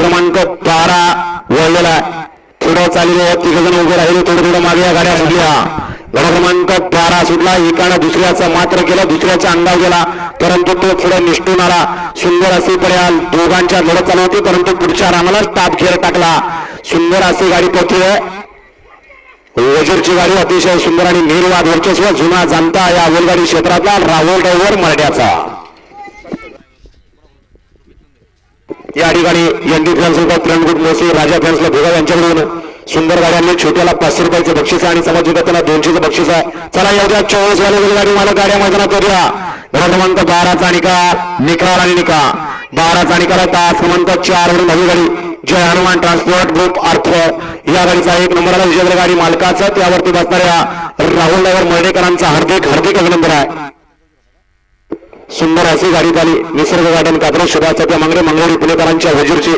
क्रमांक 12 वळलेला पुढे चाललेले तिघ जण उभे राहिले. थोडं मागे या गाड्या सुटल्या. गड क्रमांक 12 सुटला. एकानं दुसऱ्याचा मात्र केला, दुसऱ्याचा अंगाव गेला, परंतु तो पुढे निष्ठून आला. सुंदर अशी पर्याल दोघांच्या लढत चालू होती, परंतु पुढच्या रानाला टाप घेर टाकला. सुंदर अशी गाडी पोहोचली. वजीरची गाडी अतिशय सुंदर आणि निर्वाद वर्चस्व जुना जाणता या बैलगाडी क्षेत्रातला राहुल ड्रायव्हर मराठ्याचा. या ठिकाणी एनडी फॅन्स त्रणगुट मोसे राजा फॅन्सला भोगा यांच्याकडून सुंदर गाड्यांनी छोट्याला 500 रुपयाचे बक्षीस आणि समाज विकासाला 200चं बक्षीस आहे. चला येऊ 24 वाले बैलगाडी मला गाड्या मैदानात करूया. क्रमांक 12चा निकाल आणि निकाल 12चा निकाल आता क्रमांक 4 वरून नवी गाडी जय हनुमान ट्रान्सपोर्ट ग्रुप अर्थ या गाडीचा 1 नंबरला विजय गाडी मालकाचा त्यावरती बसणाऱ्या राहुल ड्रायव्हर मर्डेकरांचा हार्दिक अभिनंदन आहे. सुंदर अशी गाडी झाली. निसर्ग गार्डन कात्र शुभाचा त्या मंगळवारी पुणेकरांच्या वजीरची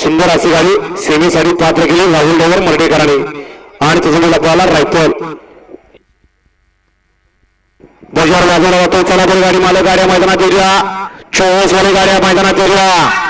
सुंदर अशी गाडी सेमीसाठी पात्र केली राहुल ड्रायव्हर मर्डेकरांनी. आणि तुझं लपवाला रायफल बजार बाजार होतो. चला तरी गाडी मालक गाड्या मैदानात येऊया. 24 वाले गाड्या मैदानात येऊया.